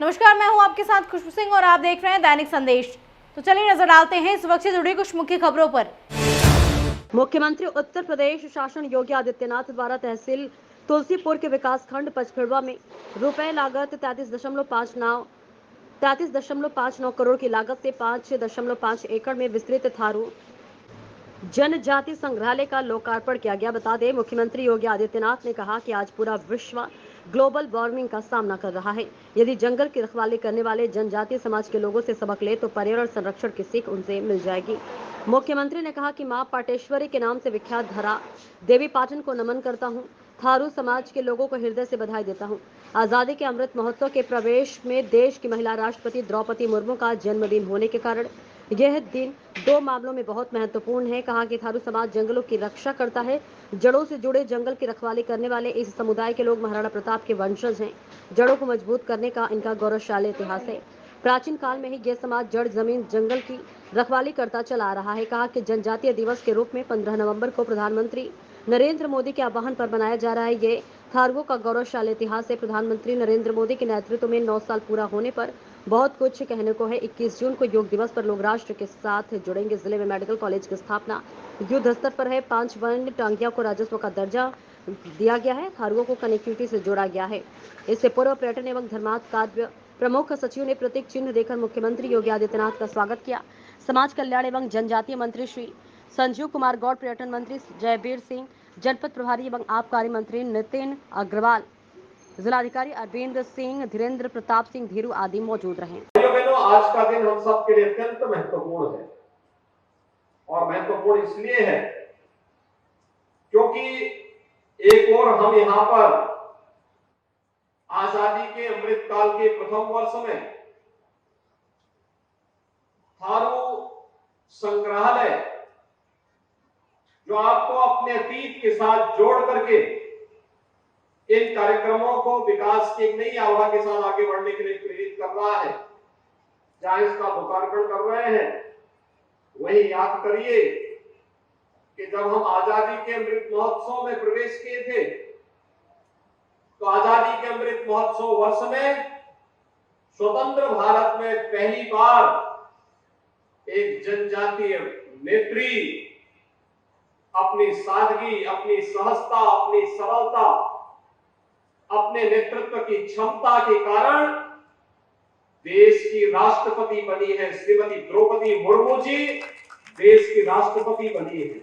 नमस्कार, मैं हूं आपके साथ खुशबू सिंह और आप देख रहे हैं दैनिक संदेश। तो चलिए नजर डालते हैं इस वक्त से जुड़ी कुछ मुख्य खबरों पर। मुख्यमंत्री उत्तर प्रदेश शासन योगी आदित्यनाथ द्वारा तहसील तुलसीपुर के विकास खंड पचखड़वा में रुपए लागत 33.59 करोड़ की लागत से 5.5 एकड़ में विस्तृत थारू जनजाति संग्रहालय का लोकार्पण किया गया। बता दें, मुख्यमंत्री योगी आदित्यनाथ ने कहा कि आज पूरा विश्व ग्लोबल वार्मिंग का सामना कर रहा है। यदि जंगल की रखवाली करने वाले जनजातीय समाज के लोगों से सबक ले तो पर्यावरण संरक्षण की सीख उनसे मिल जाएगी। मुख्यमंत्री ने कहा कि मां पाटेश्वरी के नाम से विख्यात धरा देवी पाटन को नमन करता हूं। थारू समाज के लोगों को हृदय से बधाई देता हूं। आजादी के अमृत महोत्सव के प्रवेश में देश की महिला राष्ट्रपति द्रौपदी मुर्मू का जन्मदिन होने के कारण यह दिन दो मामलों में बहुत महत्वपूर्ण है। कहा कि थारू समाज जंगलों की रक्षा करता है। जड़ों से जुड़े जंगल की रखवाली करने वाले इस समुदाय के लोग महाराणा प्रताप के वंशज हैं। जड़ों को मजबूत करने का इनका गौरवशाली इतिहास है। प्राचीन काल में ही यह समाज जड़ जमीन जंगल की रखवाली करता चला आ रहा है। कहा कि जनजातीय दिवस के रूप में 15 नवंबर को प्रधानमंत्री नरेंद्र मोदी के आह्वान पर मनाया जा रहा है। ये थारुओं का गौरवशाली इतिहास है। प्रधानमंत्री नरेंद्र मोदी के नेतृत्व में 9 साल पूरा होने पर बहुत कुछ कहने को है। 21 जून को योग दिवस पर लोग राष्ट्र के साथ जुड़ेंगे। जिले में मेडिकल कॉलेज की स्थापना युद्ध स्तर पर है। 5 वन टांगिया को राजस्व का दर्जा दिया गया है। थारुओं को कनेक्टिविटी से जोड़ा गया है। इससे पूर्व पर्यटन एवं धर्मार्थ कार्य प्रमुख सचिव ने प्रतीक चिन्ह देकर मुख्यमंत्री योगी आदित्यनाथ का स्वागत किया। समाज कल्याण एवं जनजातीय मंत्री श्री संजीव कुमार गौड़, पर्यटन मंत्री जयवीर सिंह, जनपद प्रभारी एवं आबकारी मंत्री नितिन अग्रवाल, जिलाधिकारी अरविंद सिंह, धीरेन्द्र प्रताप सिंह धीरू आदि मौजूद रहे। बहनों, आज का दिन हम सब के लिए अत्यंत महत्वपूर्ण है और महत्वपूर्ण इसलिए है क्योंकि एक और हम यहाँ पर आजादी के अमृत काल के प्रथम वर्ष में थारू संग्रहालय जो आपको अपने अतीत के साथ जोड़ करके इन कार्यक्रमों को विकास की एक नई आभा के साथ आगे बढ़ने के लिए प्रेरित कर रहा है, जहां इसका लोकार्पण कर रहे हैं, वही याद करिए कि जब हम आजादी के अमृत महोत्सव में प्रवेश किए थे तो आजादी के अमृत महोत्सव वर्ष में स्वतंत्र भारत में पहली बार एक जनजातीय नेत्री अपनी सादगी, अपनी सहजता, अपनी सरलता, अपने नेतृत्व की क्षमता के कारण देश की राष्ट्रपति बनी है। श्रीमती द्रौपदी मुर्मू जी देश की राष्ट्रपति बनी है।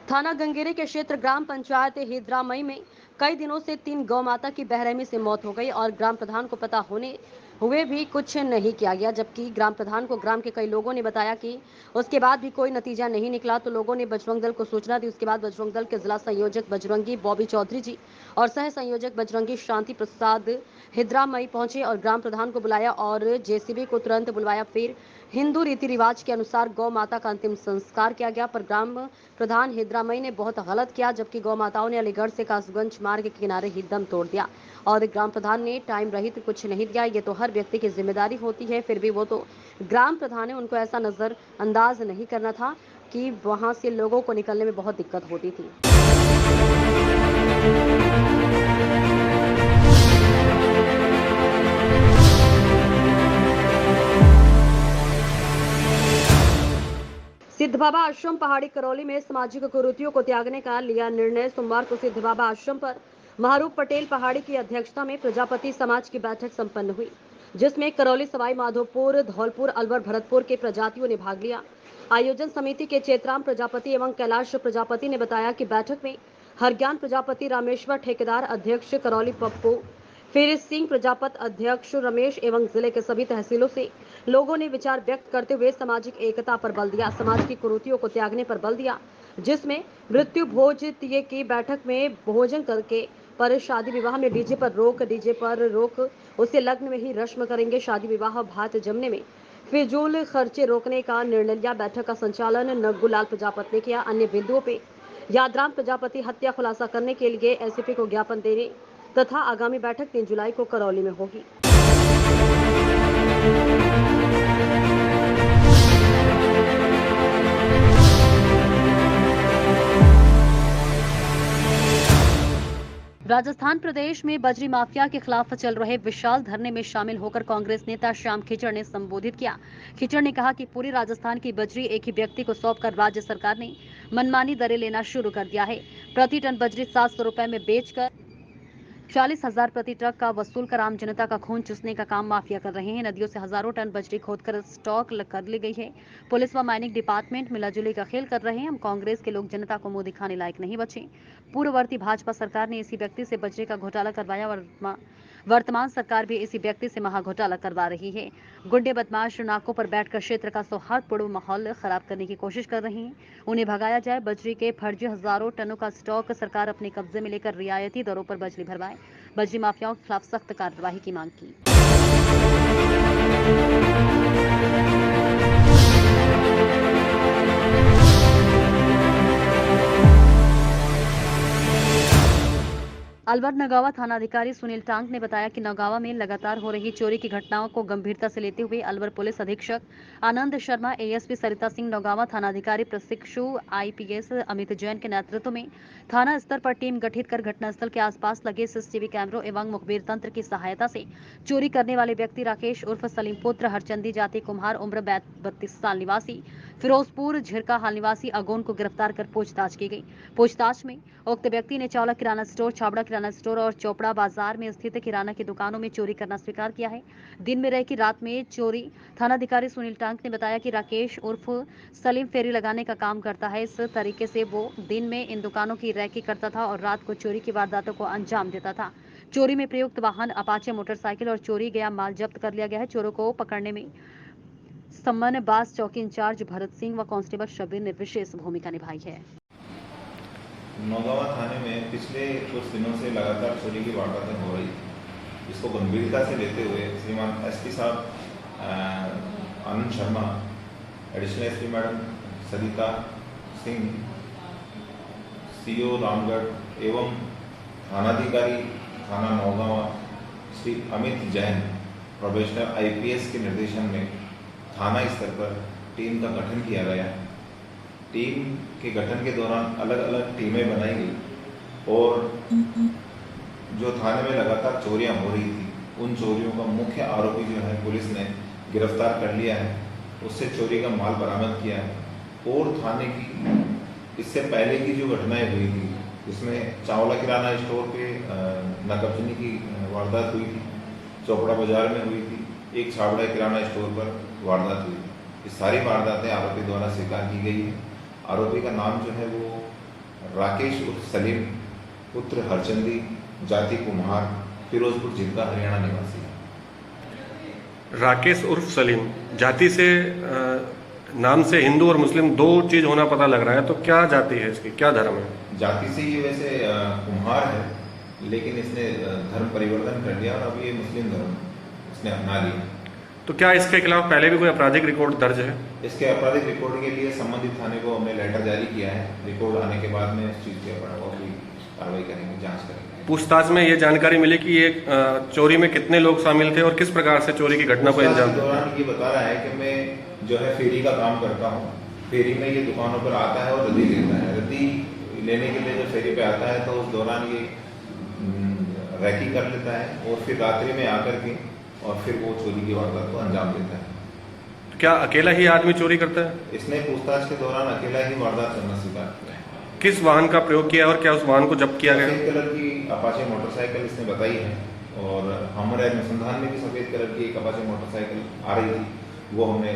थाना गंगेरे के क्षेत्र ग्राम पंचायत हिद्रामई में कई दिनों से 3 गौ माता की बेरहमी से मौत हो गई और ग्राम प्रधान को पता होने हुए भी कुछ नहीं किया गया। जबकि ग्राम प्रधान को ग्राम के कई लोगों ने बताया कि उसके बाद भी कोई नतीजा नहीं निकला तो लोगों ने बजरंग दल को सूचना दी। उसके बाद बजरंग दल के जिला संयोजक बजरंगी बॉबी चौधरी जी और सह संयोजक बजरंगी शांति प्रसाद हिद्रामई पहुंचे और ग्राम प्रधान को बुलाया और जेसीबी को तुरंत बुलवाया। फिर हिंदू रीति रिवाज के अनुसार गौ माता का अंतिम संस्कार किया गया। पर ग्राम प्रधान हिद्रामई ने बहुत गलत किया, जबकि गौ माताओं ने अलीगढ़ से कासगंज मार्ग के किनारे ही दम तोड़ दिया और ग्राम प्रधान ने टाइम रहित कुछ नहीं दिया। ये तो हर व्यक्ति की जिम्मेदारी होती है, फिर भी वो तो ग्राम प्रधान है, उनको ऐसा नजर अंदाज नहीं करना था कि वहां से लोगों को निकलने में बहुत दिक्कत होती थी। सिद्ध बाबा आश्रम पहाड़ी करौली में सामाजिक कुरीतियों को त्यागने का लिया निर्णय। सोमवार को सिद्ध बाबा आश्रम पर महारूप पटेल पहाड़ी की अध्यक्षता में प्रजापति समाज की बैठक संपन्न हुई, जिसमें करौली, सवाई माधोपुर, धौलपुर, अलवर, भरतपुर के प्रजातियों ने भाग लिया। आयोजन समिति के चेतराम प्रजापति एवं कैलाश प्रजापति ने बताया कि बैठक में हरज्ञान प्रजापति, रामेश्वर ठेकेदार अध्यक्ष करौली पप्पू, फिर सिंह प्रजापत अध्यक्ष रमेश एवं जिले के सभी तहसीलों से लोगों ने विचार व्यक्त करते हुए सामाजिक एकता पर बल दिया, समाज की कुरीतियों को त्यागने पर बल दिया, जिसमें मृत्यु भोज तिये की बैठक में भोजन करके पर शादी विवाह में डीजे पर रोक, उसे लग्न में ही रस्म करेंगे। शादी विवाह भात जमने में फिजूल खर्चे रोकने का निर्णय लिया। बैठक का संचालन नग्गूलाल प्रजापति ने किया। अन्य बिंदुओं पे यादराम प्रजापति हत्या खुलासा करने के लिए एसीपी को ज्ञापन देने तथा आगामी बैठक 3 जुलाई को करौली में होगी। राजस्थान प्रदेश में बजरी माफिया के खिलाफ चल रहे विशाल धरने में शामिल होकर कांग्रेस नेता श्याम खिचड़ ने संबोधित किया। खिचड़ ने कहा कि पूरे राजस्थान की बजरी एक ही व्यक्ति को सौंपकर राज्य सरकार ने मनमानी दरें लेना शुरू कर दिया है। प्रति टन बजरी 700 रुपए में बेचकर 40,000 प्रति ट्रक का वसूल कर आम जनता का खून चूसने का काम माफिया कर रहे हैं। नदियों से हजारों टन बजरी खोदकर स्टॉक कर ली गई है। पुलिस व माइनिंग डिपार्टमेंट मिलाजुली का खेल कर रहे हैं। हम कांग्रेस के लोग जनता को मुंह दिखाने लायक नहीं बचे। पूर्ववर्ती भाजपा सरकार ने इसी व्यक्ति से बजरी का घोटाला करवाया और वर्तमान सरकार भी इसी व्यक्ति से महाघोटाला करवा रही है। गुंडे बदमाश नाकों पर बैठकर क्षेत्र का सौहार्दपूर्ण माहौल खराब करने की कोशिश कर रहे हैं। उन्हें भगाया जाए। बजरी के फर्जी हजारों टनों का स्टॉक सरकार अपने कब्जे में लेकर रियायती दरों पर बजरी भरवाए। बजरी माफियाओं के खिलाफ सख्त कार्रवाई की मांग की। अलवर नगावा थानाधिकारी सुनील टांग ने बताया कि नगावा में लगातार हो रही चोरी की घटनाओं को गंभीरता से लेते हुए अलवर पुलिस अधीक्षक आनंद शर्मा, एएसपी सरिता सिंह, नगावा थानाधिकारी प्रशिक्षु आईपीएस अमित जैन के नेतृत्व में थाना स्तर पर टीम गठित कर घटनास्थल के आसपास लगे सीसीटीवी कैमरों एवं मुखबिर तंत्र की सहायता से चोरी करने वाले व्यक्ति राकेश उर्फ सलीम पुत्र हरचंदी जाति कुम्हार उम्र 32 साल निवासी फिरोजपुर झिरका हाल निवासी अगोन को गिरफ्तार कर पूछताछ की गई। पूछताछ में उक्त व्यक्ति ने चावला किराना स्टोर, छाबड़ा किराना स्टोर और चोपड़ा बाजार में स्थित किराना की दुकानों में चोरी करना स्वीकार किया है। दिन में रह की रात में चोरी। थानाधिकारी सुनील टांग ने बताया कि राकेश उर्फ सलीम फेरी लगाने का काम करता है। इस तरीके से वो दिन में इन दुकानों की रैकी करता था और रात को चोरी की वारदातों को अंजाम देता था। चोरी में प्रयुक्त वाहन अपाचे मोटरसाइकिल और चोरी गया माल जब्त कर लिया गया है। चोरों को पकड़ने में सम्मान बास चौकी इंचार्ज भरत सिंह व कांस्टेबल शबीर ने विशेष भूमिका निभाई है। नौगावा थाने में पिछले कुछ दिनों से लगातार चोरी की वारदातें हो रही, इसको गंभीरता से लेते हुए श्रीमान एसपी साहब Anand Sharma, additional SP madam सरिता सिंह, सीओ रामगढ़ एवं थानाधिकारी थाना नौगावा श्री अमित जैन, प्रोबेशनर आईपीएस के निर्देशन में थाना स्तर पर टीम का गठन किया गया। टीम के गठन के दौरान अलग अलग टीमें बनाई गई और जो थाने में लगातार चोरियां हो रही थी, उन चोरियों का मुख्य आरोपी जो है पुलिस ने गिरफ्तार कर लिया है। उससे चोरी का माल बरामद किया है और थाने की इससे पहले की जो घटनाएं हुई थी, इसमें चावला किराना स्टोर पे नकबजनी की वारदात हुई थी, चोपड़ा बाजार में हुई थी, एक छाबड़ा किराना स्टोर पर वारदात हुई थी। ये सारी वारदातें आरोपी द्वारा स्वीकार की गई है। आरोपी का नाम जो है वो राकेश उर्फ सलीम पुत्र हरचंदी जाति कुम्हार फिरोजपुर झिरका हरियाणा निवासी है। राकेश उर्फ सलीम जाति से नाम से हिंदू और मुस्लिम दो चीज होना पता लग रहा है, तो क्या जाति है इसकी, क्या धर्म है? जाति से ये वैसे कुम्हार है, लेकिन इसने धर्म परिवर्तन कर लिया और अब ये मुस्लिम धर्म इसने अपना लिया। तो क्या इसके खिलाफ पहले भी कोई आपराधिक रिकॉर्ड दर्ज है? इसके आपराधिक रिकॉर्ड के लिए संबंधित थाने को हमने लेटर जारी किया है। रिकॉर्ड आने के बाद में इस चीज़ के ऊपर कार्रवाई करेंगे, जांच करेंगे। पूछताछ में ये जानकारी मिली कि ये चोरी में कितने लोग शामिल थे और किस प्रकार से चोरी की घटना को अंजाम दिया। दौरान ये बता रहा है कि मैं जो है फेरी का काम करता हूँ, फेरी में ये दुकानों पर आता है और रद्दी लेता है। रद्दी लेने के लिए जब फेरी पे आता है तो उस दौरान ये रैकी कर लेता है और फिर रात्रि में आकर के और फिर वो चोरी की वारदात को अंजाम देता है। क्या अकेला ही आदमी चोरी करता है? इसने पूछताछ के दौरान अकेला ही वारदात करना स्वीकार किया है। किस वाहन का प्रयोग किया और क्या उस वाहन को जब्त किया गया? सफेद कलर की अपाचे मोटरसाइकिल इसने बताई है और हमारे अनुसंधान में भी सफेद कलर की एक अपाचे मोटरसाइकिल आ रही थी, वो हमने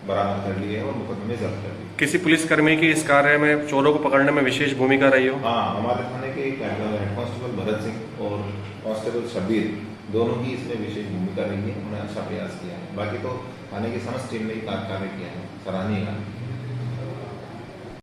बरामद कर ली है और मुकदमे में जब्त कर ली। किसी पुलिसकर्मी की इस कार्य में चोरों को पकड़ने में विशेष भूमिका रही हो? हाँ, हमारे थाने के हेड कांस्टेबल भरत सिंह और कांस्टेबल शबीर दोनों की इसमें विशेष भूमिका रही है। उन्होंने अच्छा प्रयास किया है। बाकी तो थाने की समस्त टीम ने कार्य किया है, सराहनीय कार्य।